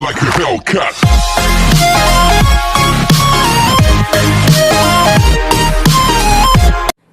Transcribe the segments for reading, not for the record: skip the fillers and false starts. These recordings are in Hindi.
like a Hellcat.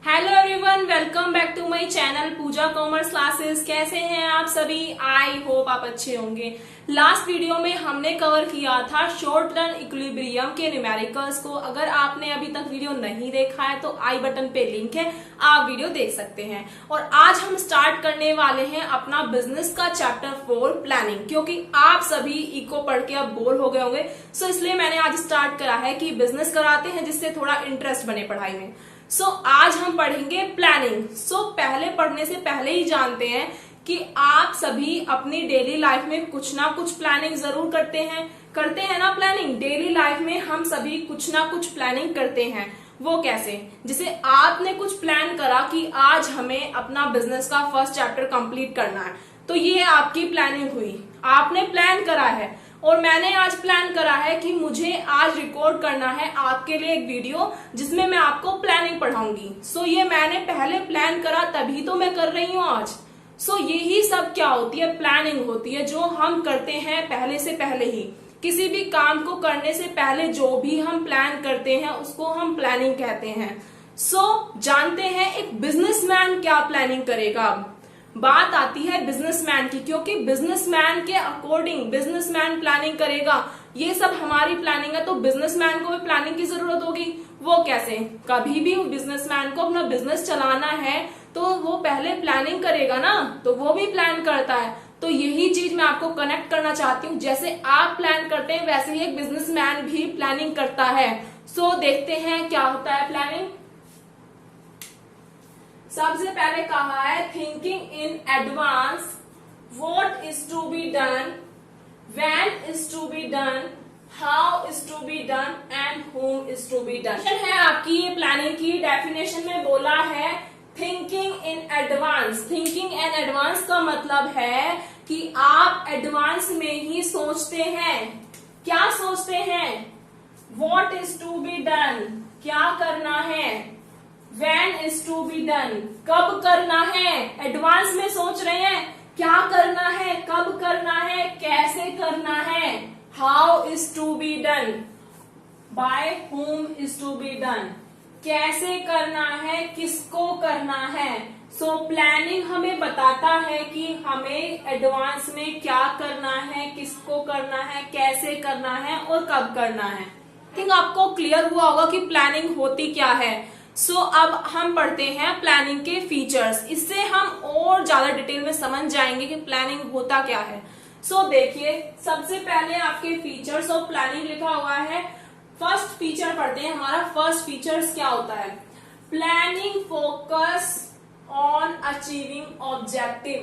Hello everyone, welcome back to my channel Pooja commerce classes. कैसे हैं आप सभी? आई होप आप अच्छे होंगे। लास्ट वीडियो में हमने कवर किया था शॉर्ट टर्म इक्विलिब्रियम के न्यूमेरिकल्स को। अगर आपने अभी तक वीडियो नहीं देखा है तो आई बटन पे लिंक है, आप वीडियो देख सकते हैं। और आज हम स्टार्ट करने वाले हैं अपना बिजनेस का चैप्टर 4 प्लानिंग, क्योंकि आप सभी इको पढ़ के अब बोर हो गए होंगे। सो इसलिए मैंने आज स्टार्ट करा है कि बिजनेस कराते हैं जिससे थोड़ा इंटरेस्ट बने पढ़ाई में। आज हम पढ़ेंगे प्लानिंग। पहले पढ़ने से पहले ही जानते हैं कि आप सभी अपनी डेली लाइफ में कुछ ना कुछ प्लानिंग जरूर करते हैं ना। प्लानिंग डेली लाइफ में हम सभी कुछ ना कुछ प्लानिंग करते हैं। वो कैसे? जैसे आपने कुछ प्लान करा कि आज हमें अपना बिजनेस का फर्स्ट चैप्टर कंप्लीट करना है, तो ये आपकी प्लानिंग हुई, आपने प्लान करा है। और मैंने आज प्लान करा है कि मुझे आज रिकॉर्ड करना है आपके लिए एक वीडियो जिसमें मैं आपको प्लानिंग पढ़ाऊंगी। ये मैंने पहले प्लान करा तभी तो मैं कर रही हूँ आज। यही सब क्या होती है? प्लानिंग होती है, जो हम करते हैं पहले से पहले ही। किसी भी काम को करने से पहले जो भी हम प्लान करते हैं उसको हम प्लानिंग कहते हैं। जानते हैं एक बिजनेसमैन क्या प्लानिंग करेगा। बात आती है बिजनेसमैन की, क्योंकि बिजनेसमैन के अकॉर्डिंग बिजनेसमैन प्लानिंग करेगा। ये सब हमारी प्लानिंग है, तो बिजनेसमैन को भी प्लानिंग की जरूरत होगी। वो कैसे? कभी भी बिजनेसमैन को अपना बिजनेस चलाना है तो वो पहले प्लानिंग करेगा ना, तो वो भी प्लान करता है। तो यही चीज मैं आपको कनेक्ट करना चाहती हूँ। जैसे आप प्लान करते हैं वैसे ही एक बिजनेसमैन भी प्लानिंग करता है। देखते हैं क्या होता है प्लानिंग। सबसे पहले कहा है thinking in advance, what is to be done, when is to be done, how is to be done and whom is to be done. है आपकी ये प्लानिंग की डेफिनेशन में बोला है thinking in advance. Thinking in advance का मतलब है कि आप एडवांस में ही सोचते हैं। क्या सोचते हैं? What is to be done, क्या करना है। When is to be done, कब करना है। एडवांस में सोच रहे हैं क्या करना है, कब करना है, कैसे करना है। How is to be done, by whom is to be done, कैसे करना है, किसको करना है। प्लानिंग हमें बताता है कि हमें एडवांस में क्या करना है, किसको करना है, कैसे करना है और कब करना है। आई थिंक आपको क्लियर हुआ होगा कि प्लानिंग होती क्या है। अब हम पढ़ते हैं प्लानिंग के फीचर्स। इससे हम और ज्यादा डिटेल में समझ जाएंगे कि प्लानिंग होता क्या है। देखिए, सबसे पहले आपके फीचर्स ऑफ प्लानिंग लिखा हुआ है। फर्स्ट फीचर पढ़ते हैं। हमारा फर्स्ट फीचर्स क्या होता है? Planning focus on achieving objective.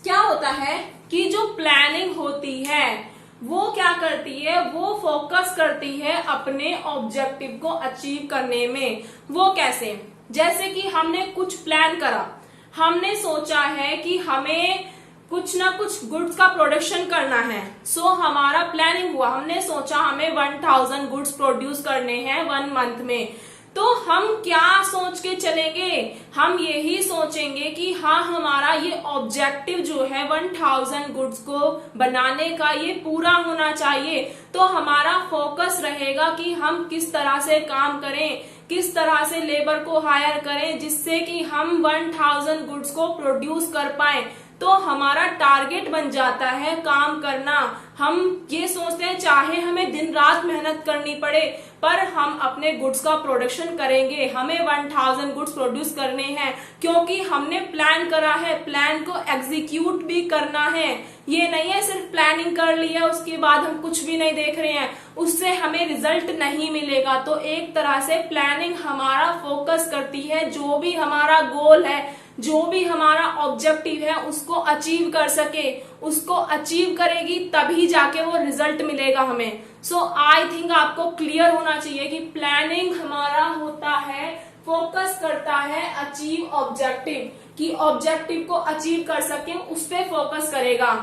क्या होता है कि जो प्लानिंग होती है वो क्या करती है? वो फोकस करती है अपने ऑब्जेक्टिव को अचीव करने में। वो कैसे? जैसे कि हमने कुछ प्लान करा, हमने सोचा है कि हमें कुछ ना कुछ गुड्स का प्रोडक्शन करना है। हमारा प्लानिंग हुआ, हमने सोचा हमें 1000 गुड्स प्रोड्यूस करने हैं 1 मंथ में। तो हम क्या सोच के चलेंगे? हम यही सोचेंगे कि हाँ, हमारा ये ऑब्जेक्टिव जो है 1000 गुड्स को बनाने का ये पूरा होना चाहिए। तो हमारा फोकस रहेगा कि हम किस तरह से काम करें, किस तरह से लेबर को हायर करें जिससे कि हम 1000 गुड्स को प्रोड्यूस कर पाए। तो हमारा टारगेट बन जाता है काम करना। हम ये सोचते हैं चाहे हमें दिन रात मेहनत करनी पड़े पर हम अपने गुड्स का प्रोडक्शन करेंगे। हमें 1000 गुड्स प्रोड्यूस करने हैं क्योंकि हमने प्लान करा है, प्लान को एग्जीक्यूट भी करना है। ये नहीं है सिर्फ प्लानिंग कर लिया उसके बाद हम कुछ भी नहीं देख रहे हैं, उससे हमें रिजल्ट नहीं मिलेगा। तो एक तरह से प्लानिंग हमारा फोकस करती है जो भी हमारा गोल है, जो भी हमारा ऑब्जेक्टिव है उसको अचीव कर सके। उसको अचीव करेगी तभी जाके वो रिजल्ट मिलेगा हमें। आई थिंक आपको क्लियर होना चाहिए कि प्लानिंग हमारा होता है, फोकस करता है अचीव ऑब्जेक्टिव, कि ऑब्जेक्टिव को अचीव कर सके उस पे फोकस करेगा।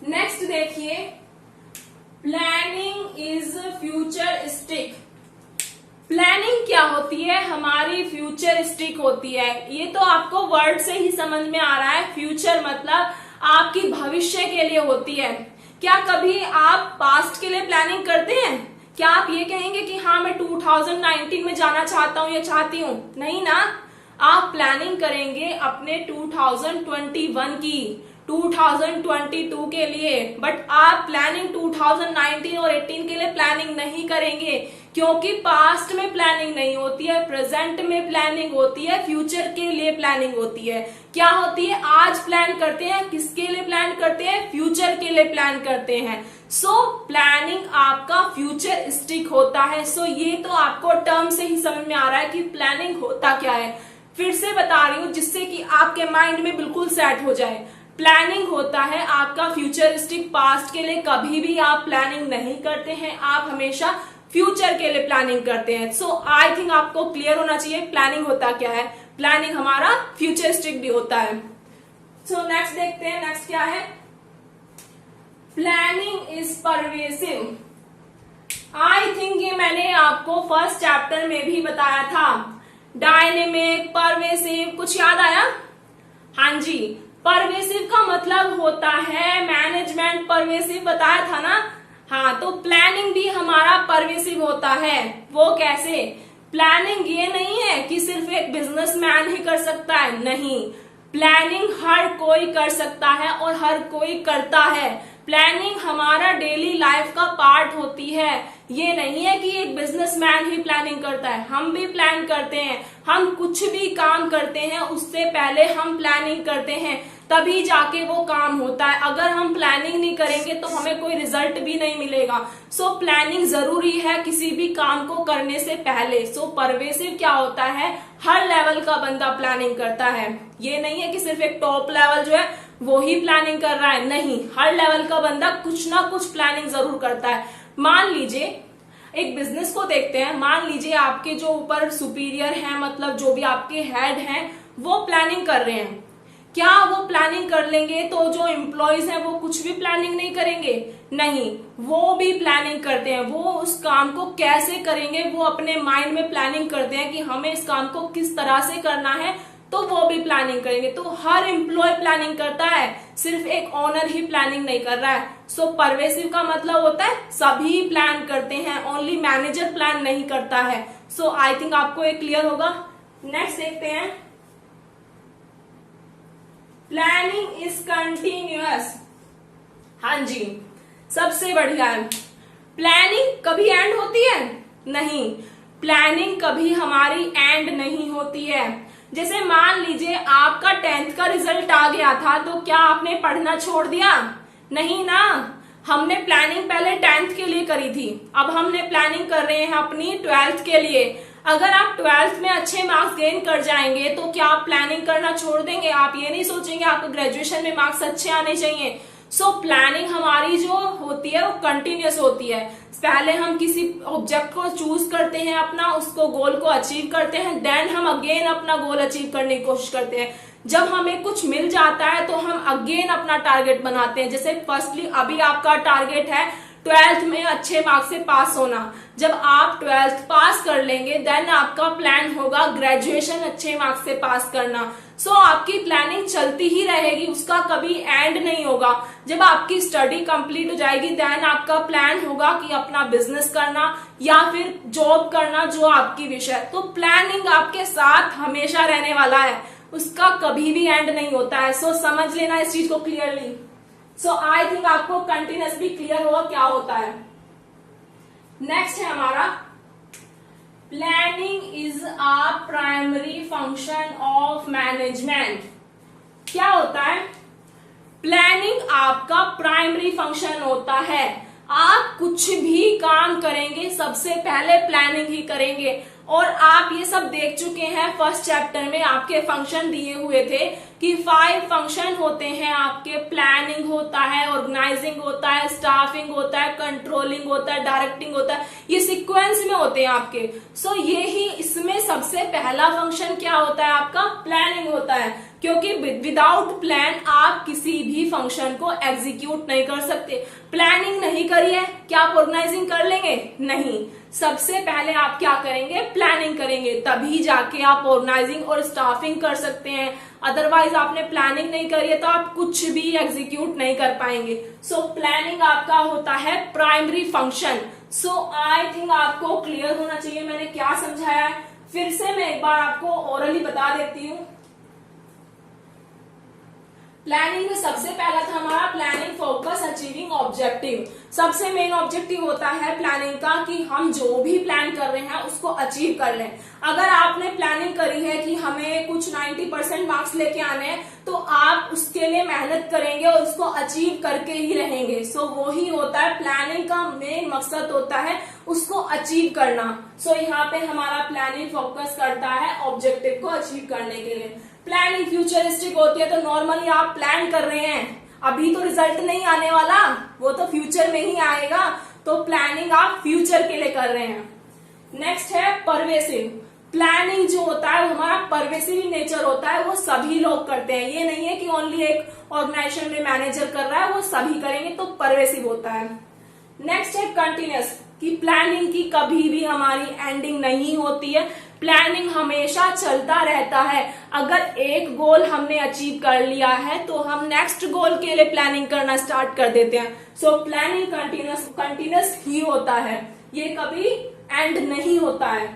नेक्स्ट देखिए, प्लानिंग इज फ्यूचरिस्टिक। प्लानिंग क्या होती है? हमारी फ्यूचरिस्टिक होती है। ये तो आपको वर्ड से ही समझ में आ रहा है। फ्यूचर मतलब आपकी भविष्य के लिए होती है। क्या कभी आप पास्ट के लिए प्लानिंग करते हैं? क्या आप ये कहेंगे कि हाँ मैं 2019 में जाना चाहता हूँ या चाहती हूँ? नहीं ना, आप प्लानिंग करेंगे अपने 2021 की, 2022 के लिए, बट आप प्लानिंग 2019 और 18 के लिए प्लानिंग नहीं करेंगे, क्योंकि पास्ट में प्लानिंग नहीं होती है, प्रेजेंट में प्लानिंग होती है, फ्यूचर के लिए प्लानिंग होती है। क्या होती है? आज प्लान करते हैं, किसके लिए प्लान करते हैं? फ्यूचर के लिए प्लान करते हैं। सो प्लानिंग आपका फ्यूचरिस्टिक होता है। सो ये तो आपको टर्म से ही समझ में आ रहा है कि प्लानिंग होता क्या है। फिर से बता रही हूं जिससे कि आपके माइंड में बिल्कुल सेट हो जाए। प्लानिंग होता है आपका फ्यूचरिस्टिक, पास्ट के लिए कभी भी आप प्लानिंग नहीं करते हैं, आप हमेशा फ्यूचर के लिए प्लानिंग करते हैं। सो आई थिंक आपको क्लियर होना चाहिए प्लानिंग होता क्या है। प्लानिंग हमारा फ्यूचरिस्टिक भी होता है। सो नेक्स्ट देखते हैं, नेक्स्ट क्या है? Planning is pervasive. I think ये मैंने आपको फर्स्ट चैप्टर में भी बताया था। डायनेमिक, परवेसिव, कुछ याद आया? हाँ जी, परवेसिव का मतलब होता है मैनेजमेंट। परवेसिव बताया था ना? हाँ, तो प्लानिंग भी हमारा परवेसिव होता है। वो कैसे? प्लानिंग ये नहीं है कि सिर्फ एक बिजनेसमैन ही कर सकता है, नहीं, प्लानिंग हर कोई कर सकता है और हर कोई करता है। प्लानिंग हमारा डेली लाइफ का पार्ट होती है। ये नहीं है कि एक बिजनेसमैन ही प्लानिंग करता है, हम भी प्लान करते हैं। हम कुछ भी काम करते हैं उससे पहले हम प्लानिंग करते हैं, तभी जाके वो काम होता है। अगर हम प्लानिंग नहीं करेंगे तो हमें कोई रिजल्ट भी नहीं मिलेगा। सो प्लानिंग जरूरी है किसी भी काम को करने से पहले। सो परवेसिव क्या होता है? हर लेवल का बंदा प्लानिंग करता है। ये नहीं है कि सिर्फ एक टॉप लेवल जो है वो ही प्लानिंग कर रहा है, नहीं, हर लेवल का बंदा कुछ ना कुछ प्लानिंग जरूर करता है। मान लीजिए एक बिजनेस को देखते हैं। मान लीजिए आपके जो ऊपर सुपीरियर हैं, मतलब जो भी आपके हेड हैं, वो प्लानिंग कर रहे हैं। क्या वो प्लानिंग कर लेंगे तो जो एम्प्लॉयज हैं वो कुछ भी प्लानिंग नहीं करेंगे? नहीं, वो भी प्लानिंग करते हैं। वो उस काम को कैसे करेंगे वो अपने माइंड में प्लानिंग करते हैं कि हमें इस काम को किस तरह से करना है, तो वो भी प्लानिंग करेंगे। तो हर एम्प्लॉय प्लानिंग करता है, सिर्फ एक ओनर ही प्लानिंग नहीं कर रहा है। सो परवेसिव का मतलब होता है सभी प्लान करते हैं, ओनली मैनेजर प्लान नहीं करता है। सो आई थिंक आपको ये क्लियर होगा। नेक्स्ट देखते हैं, प्लानिंग इज कंटिन्यूअस। हाँ जी, सबसे बढ़िया है। प्लानिंग कभी एंड होती है? नहीं, प्लानिंग कभी हमारी एंड नहीं होती है। जैसे मान लीजिए आपका 10th का रिजल्ट आ गया था, तो क्या आपने पढ़ना छोड़ दिया? नहीं ना, हमने प्लानिंग पहले 10th के लिए करी थी, अब हमने प्लानिंग कर रहे हैं अपनी 12th के लिए। अगर आप 12th में अच्छे मार्क्स गेन कर जाएंगे तो क्या आप प्लानिंग करना छोड़ देंगे? आप ये नहीं सोचेंगे आपको ग्रेजुएशन में मार्क्स अच्छे आने चाहिए। सो प्लानिंग हमारी जो होती है वो कंटिन्यूअस होती है। पहले हम किसी ऑब्जेक्ट को चूज करते हैं, अपना उसको गोल को अचीव करते हैं, देन हम अगेन अपना गोल अचीव करने की कोशिश करते हैं। जब हमें कुछ मिल जाता है तो हम अगेन अपना टारगेट बनाते हैं। जैसे फर्स्टली अभी आपका टारगेट है 12th में अच्छे मार्क्स से पास होना। जब आप 12th पास कर लेंगे देन आपका प्लान होगा ग्रेजुएशन अच्छे मार्क्स से पास करना। सो आपकी प्लानिंग चलती ही रहेगी, उसका कभी एंड नहीं होगा। जब आपकी स्टडी कंप्लीट हो जाएगी देन आपका प्लान होगा कि अपना बिजनेस करना या फिर जॉब करना जो आपकी विषय। तो प्लानिंग आपके साथ हमेशा रहने वाला है, उसका कभी भी एंड नहीं होता है। सो समझ लेना इस चीज को क्लियरली। सो आई थिंक आपको कंटिन्यूअस भी क्लियर होगा क्या होता है। नेक्स्ट है हमारा, planning is a primary function of management. क्या होता है? प्लानिंग आपका प्राइमरी फंक्शन होता है। आप कुछ भी काम करेंगे सबसे पहले प्लानिंग ही करेंगे। और आप ये सब देख चुके हैं फर्स्ट चैप्टर में, आपके फंक्शन दिए हुए थे कि 5 फंक्शन होते हैं आपके। प्लानिंग होता है, ऑर्गेनाइजिंग होता है, स्टाफिंग होता है, कंट्रोलिंग होता है, डायरेक्टिंग होता है। ये सीक्वेंस में होते हैं आपके। सो ये ही इसमें सबसे पहला फंक्शन क्या होता है आपका? प्लानिंग होता है, क्योंकि विदाउट प्लान आप किसी भी फंक्शन को एग्जीक्यूट नहीं कर सकते। प्लानिंग नहीं करी है, क्या आप ऑर्गेनाइजिंग कर लेंगे? नहीं, सबसे पहले आप क्या करेंगे? प्लानिंग करेंगे, तभी जाके आप ऑर्गेनाइजिंग और स्टाफिंग कर सकते हैं। अदरवाइज आपने प्लानिंग नहीं करी है तो आप कुछ भी एग्जीक्यूट नहीं कर पाएंगे। सो प्लानिंग आपका होता है primary function. So I think आपको क्लियर होना चाहिए मैंने क्या समझाया है। फिर से मैं एक बार आपको ओरली बता देती हूँ। प्लानिंग में सबसे पहला था हमारा प्लानिंग फोकस अचीविंग ऑब्जेक्टिव। सबसे मेन ऑब्जेक्टिव होता है प्लानिंग का कि हम जो भी प्लान कर रहे हैं उसको अचीव कर लें। अगर आपने प्लानिंग करी है कि हमें कुछ 90% मार्क्स लेके आने हैं तो आप उसके लिए मेहनत करेंगे और उसको अचीव करके ही रहेंगे। सो वो ही होता है प्लानिंग का मेन मकसद होता है उसको अचीव करना। सो यहाँ पे हमारा प्लानिंग फोकस करता है ऑब्जेक्टिव को अचीव करने के लिए। प्लानिंग फ्यूचरिस्टिक होती है तो नॉर्मली आप प्लान कर रहे हैं, अभी तो रिजल्ट नहीं आने वाला, वो तो फ्यूचर में ही आएगा, तो प्लानिंग आप फ्यूचर के लिए कर रहे हैं। नेक्स्ट है परवेसिव। प्लानिंग जो होता है हमारा परवेसिव नेचर होता है, वो सभी लोग करते हैं, ये नहीं है कि ओनली एक ऑर्गेनाइजेशन में मैनेजर कर रहा है वो सभी करेंगे, तो परवेसिव होता है। नेक्स्ट है कंटिन्यूअस, कि प्लानिंग की कभी भी हमारी एंडिंग नहीं होती है, प्लानिंग हमेशा चलता रहता है। अगर एक गोल हमने अचीव कर लिया है तो हम नेक्स्ट गोल के लिए प्लानिंग करना स्टार्ट कर देते हैं। सो प्लानिंग कंटिन्यूअस ही होता है, ये कभी एंड नहीं होता है।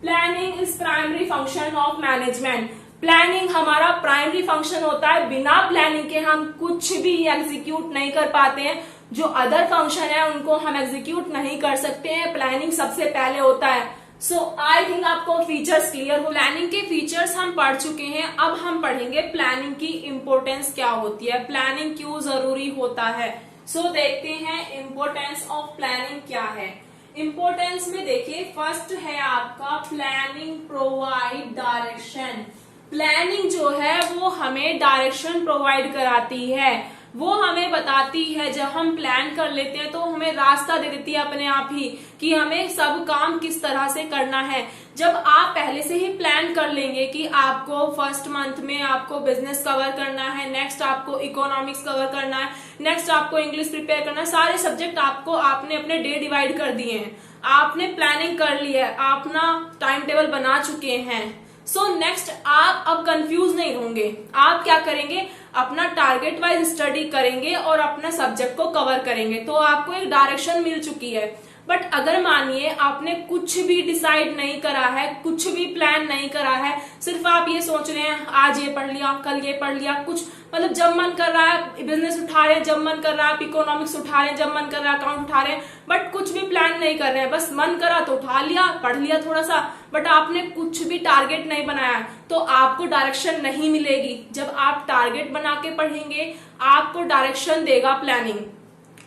Planning is primary function of management. Planning हमारा प्राइमरी फंक्शन होता है, बिना प्लानिंग के हम कुछ भी एग्जीक्यूट नहीं कर पाते हैं। जो अदर फंक्शन है उनको हम एग्जीक्यूट नहीं कर सकते हैं, प्लानिंग सबसे पहले होता है। सो आई थिंक आपको फीचर्स क्लियर हो। प्लानिंग के फीचर्स हम पढ़ चुके हैं, अब हम पढ़ेंगे प्लानिंग की इम्पोर्टेंस क्या होती है, प्लानिंग क्यों जरूरी होता है। सो देखते हैं इम्पोर्टेंस ऑफ प्लानिंग क्या है। इम्पोर्टेंस में देखिए फर्स्ट है आपका प्लानिंग प्रोवाइड डायरेक्शन। प्लानिंग जो है वो हमें डायरेक्शन प्रोवाइड कराती है, वो हमें बताती है, जब हम प्लान कर लेते हैं तो हमें रास्ता दे देती है अपने आप ही कि हमें सब काम किस तरह से करना है। जब आप पहले से ही प्लान कर लेंगे कि आपको फर्स्ट मंथ में आपको बिजनेस कवर करना है, नेक्स्ट आपको इकोनॉमिक्स कवर करना है, नेक्स्ट आपको इंग्लिश प्रिपेयर करना है, सारे सब्जेक्ट आपको आपने अपने डे डिवाइड कर दिए हैं, आपने प्लानिंग कर ली है, आप अपना टाइम टेबल बना चुके हैं। सो नेक्स्ट आप अब कंफ्यूज नहीं होंगे, आप क्या करेंगे, अपना टारगेट वाइज स्टडी करेंगे और अपना सब्जेक्ट को कवर करेंगे, तो आपको एक डायरेक्शन मिल चुकी है। बट अगर मानिए आपने कुछ भी डिसाइड नहीं करा है, कुछ भी प्लान नहीं करा है, सिर्फ आप ये सोच रहे हैं आज ये पढ़ लिया कल ये पढ़ लिया, कुछ मतलब जब मन कर रहा है बिजनेस उठा रहे हैं, जब मन कर रहा है आप इकोनॉमिक्स उठा रहे हैं, जब मन कर रहा है अकाउंट उठा रहे हैं, बट कुछ भी प्लान नहीं कर रहे हैं, बस मन करा तो उठा लिया पढ़ लिया थोड़ा सा, बट आपने कुछ भी टारगेट नहीं बनाया तो आपको डायरेक्शन नहीं मिलेगी। जब आप टारगेट बना के पढ़ेंगे आपको डायरेक्शन देगा प्लानिंग,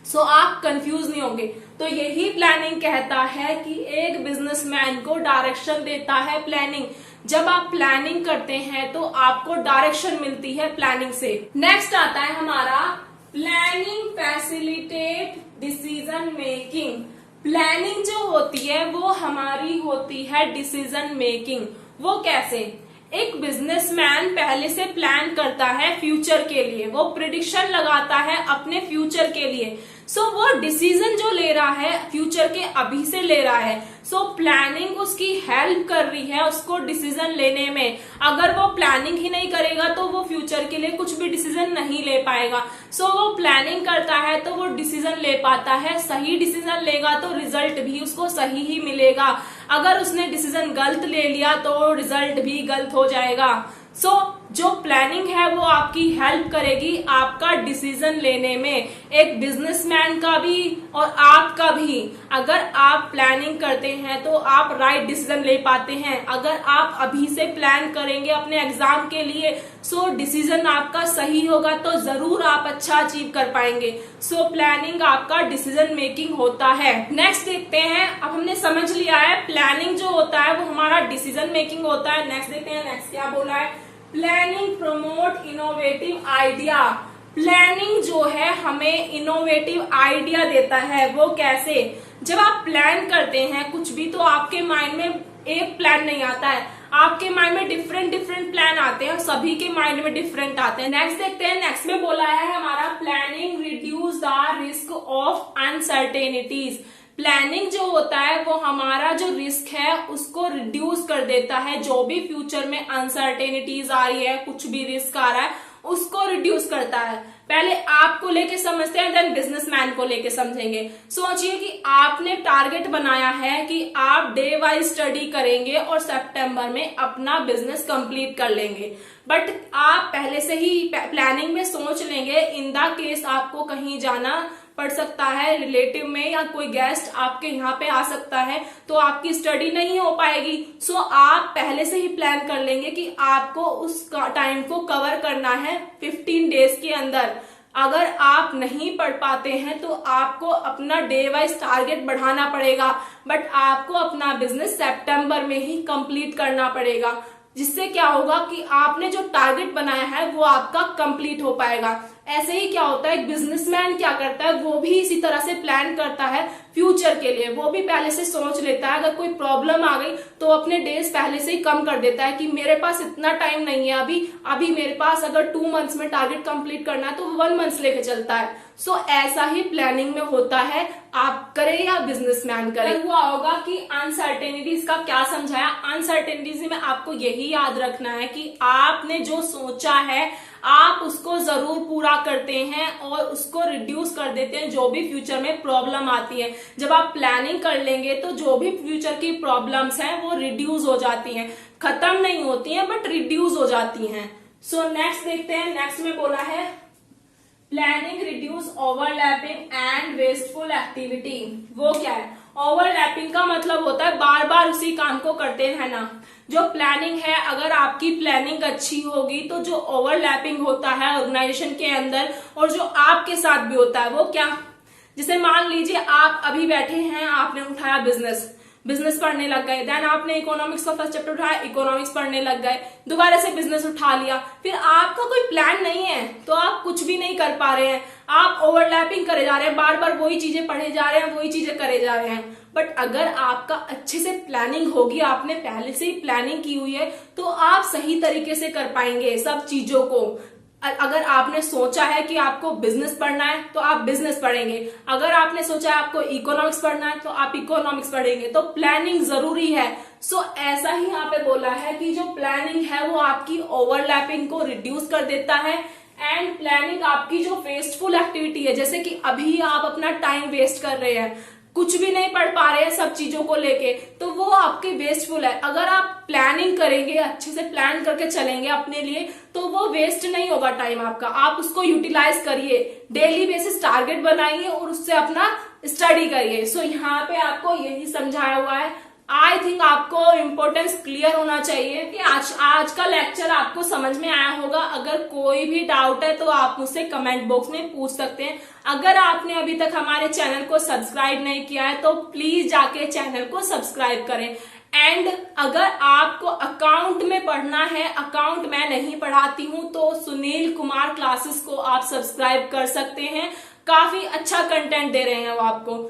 सो आप कंफ्यूज नहीं होंगे। तो यही प्लानिंग कहता है कि एक बिजनेसमैन को डायरेक्शन देता है प्लानिंग। जब आप प्लानिंग करते हैं तो आपको डायरेक्शन मिलती है प्लानिंग से। नेक्स्ट आता है हमारा planning facilitate decision making. Planning जो होती है वो हमारी होती है डिसीजन मेकिंग। वो कैसे, एक बिजनेसमैन पहले से प्लान करता है फ्यूचर के लिए, वो प्रिडिक्शन लगाता है अपने फ्यूचर के लिए। सो वो डिसीजन जो ले रहा है फ्यूचर के अभी से ले रहा है, सो प्लानिंग उसकी हेल्प कर रही है उसको डिसीजन लेने में। अगर वो प्लानिंग ही नहीं करेगा तो वो फ्यूचर के लिए कुछ भी डिसीजन नहीं ले पाएगा। सो वो प्लानिंग करता है तो वो डिसीजन ले पाता है, सही डिसीजन लेगा तो रिजल्ट भी उसको सही ही मिलेगा। अगर उसने डिसीजन गलत ले लिया तो रिजल्ट भी गलत हो जाएगा। सो जो प्लानिंग है वो आपकी हेल्प करेगी आपका डिसीजन लेने में, एक बिजनेसमैन का भी और आपका भी। अगर आप प्लानिंग करते हैं तो आप राइट डिसीजन ले पाते हैं। अगर आप अभी से प्लान करेंगे अपने एग्जाम के लिए, सो डिसीजन आपका सही होगा तो जरूर आप अच्छा अचीव कर पाएंगे। सो प्लानिंग आपका डिसीजन मेकिंग होता है। नेक्स्ट देखते हैं, अब हमने समझ लिया है प्लानिंग जो होता है वो हमारा डिसीजन मेकिंग होता है। नेक्स्ट देखते हैं, नेक्स्ट क्या बोला है, planning promote innovative idea. Planning जो है हमें इनोवेटिव आइडिया देता है। वो कैसे, जब आप प्लान करते हैं कुछ भी तो आपके माइंड में एक प्लान नहीं आता है, आपके माइंड में डिफरेंट डिफरेंट प्लान आते हैं, सभी के माइंड में डिफरेंट आते हैं। नेक्स्ट देखते हैं, नेक्स्ट में बोला है हमारा planning reduce the risk of uncertainties. Planning जो होता है वो हमारा जो रिस्क है उसको रिड्यूस कर देता है। जो भी फ्यूचर में अनसर्टेनिटीज आ रही है, कुछ भी रिस्क आ रहा है, उसको रिड्यूस करता है। पहले आपको लेके समझते हैं, देन बिजनेसमैन को लेके समझेंगे। सोचिए कि आपने टारगेट बनाया है कि आप डे वाइज स्टडी करेंगे और सितंबर में अपना बिजनेस कंप्लीट कर लेंगे, बट आप पहले से ही प्लानिंग में सोच लेंगे इन द केस आपको कहीं जाना पड़ सकता है रिलेटिव में, या कोई गेस्ट आपके यहाँ पे आ सकता है, तो आपकी स्टडी नहीं हो पाएगी। सो आप पहले से ही प्लान कर लेंगे कि आपको उस टाइम को कवर करना है 15 डेज के अंदर। अगर आप नहीं पढ़ पाते हैं तो आपको अपना डे वाइज टारगेट बढ़ाना पड़ेगा, बट आपको अपना बिजनेस सितंबर में ही कंप्लीट करना पड़ेगा, जिससे क्या होगा कि आपने जो टारगेट बनाया है वो आपका कंप्लीट हो पाएगा। ऐसे ही क्या होता है, एक बिजनेसमैन क्या करता है, वो भी इसी तरह से प्लान करता है फ्यूचर के लिए। वो भी पहले से सोच लेता है, अगर कोई प्रॉब्लम आ गई तो अपने डेज पहले से ही कम कर देता है कि मेरे पास इतना टाइम नहीं है अभी मेरे पास अगर 2 मंथ्स में टारगेट कंप्लीट करना है तो 1 मंथ लेके चलता है। सो ऐसा ही प्लानिंग में होता है, आप करें या बिजनेसमैन करें। हुआ होगा कि अनसर्टेनिटीज का क्या समझाया। अनसर्टेनिटीज में आपको यही याद रखना है कि आपने जो सोचा है आप उसको जरूर पूरा करते हैं और उसको रिड्यूस कर देते हैं जो भी फ्यूचर में प्रॉब्लम आती है। जब आप प्लानिंग कर लेंगे तो जो भी फ्यूचर की प्रॉब्लम्स हैं वो रिड्यूस हो जाती हैं, खत्म नहीं होती हैं बट रिड्यूस हो जाती हैं। सो नेक्स्ट देखते हैं। नेक्स्ट में बोला है planning reduce overlapping and wasteful activity. वो क्या है? ओवरलैपिंग का मतलब होता है बार बार उसी काम को करते रहना। जो प्लानिंग है, अगर आपकी प्लानिंग अच्छी होगी तो जो ओवरलैपिंग होता है ऑर्गेनाइजेशन के अंदर और जो आपके साथ भी होता है वो क्या, जैसे मान लीजिए आप अभी बैठे हैं, आपने उठाया बिजनेस पढ़ने लग गए, देन आपने इकोनॉमिक्स का फर्स्ट चैप्टर उठाया, इकोनॉमिक्स पढ़ने लग गए, दोबारा से बिजनेस उठा लिया, फिर आपका कोई प्लान नहीं है तो आप कुछ भी नहीं कर पा रहे हैं। आप ओवरलैपिंग करे जा रहे हैं, बार बार वही चीजें पढ़े जा रहे हैं, वही चीजें करे जा रहे हैं। बट अगर आपका अच्छे से प्लानिंग होगी, आपने पहले से ही प्लानिंग की हुई है, तो आप सही तरीके से कर पाएंगे सब चीजों को। अगर आपने सोचा है कि आपको बिजनेस पढ़ना है तो आप बिजनेस पढ़ेंगे, अगर आपने सोचा है आपको इकोनॉमिक्स पढ़ना है तो आप इकोनॉमिक्स पढ़ेंगे। तो प्लानिंग जरूरी है। सो ऐसा ही यहाँ पे बोला है कि जो प्लानिंग है वो आपकी ओवरलैपिंग को रिड्यूस कर देता है, एंड प्लानिंग आपकी जो वेस्टफुल एक्टिविटी है, जैसे कि अभी आप अपना टाइम वेस्ट कर रहे हैं, कुछ भी नहीं पढ़ पा रहे हैं सब चीजों को लेके, तो वो आपके वेस्टफुल है। अगर आप प्लानिंग करेंगे, अच्छे से प्लान करके चलेंगे अपने लिए, तो वो वेस्ट नहीं होगा टाइम आपका। आप उसको यूटिलाइज करिए, डेली बेसिस टारगेट बनाइए और उससे अपना स्टडी करिए। सो यहाँ पे आपको यही समझाया हुआ है। आई थिंक आपको इम्पोर्टेंस क्लियर होना चाहिए कि आज का लेक्चर आपको समझ में आया होगा। अगर कोई भी डाउट है तो आप मुझसे कमेंट बॉक्स में पूछ सकते हैं। अगर आपने अभी तक हमारे चैनल को सब्सक्राइब नहीं किया है तो प्लीज जाके चैनल को सब्सक्राइब करें। एंड अगर आपको अकाउंट में पढ़ना है, अकाउंट मैं नहीं पढ़ाती हूँ, तो सुनील कुमार क्लासेस को आप सब्सक्राइब कर सकते हैं। काफी अच्छा कंटेंट दे रहे हैं वो आपको।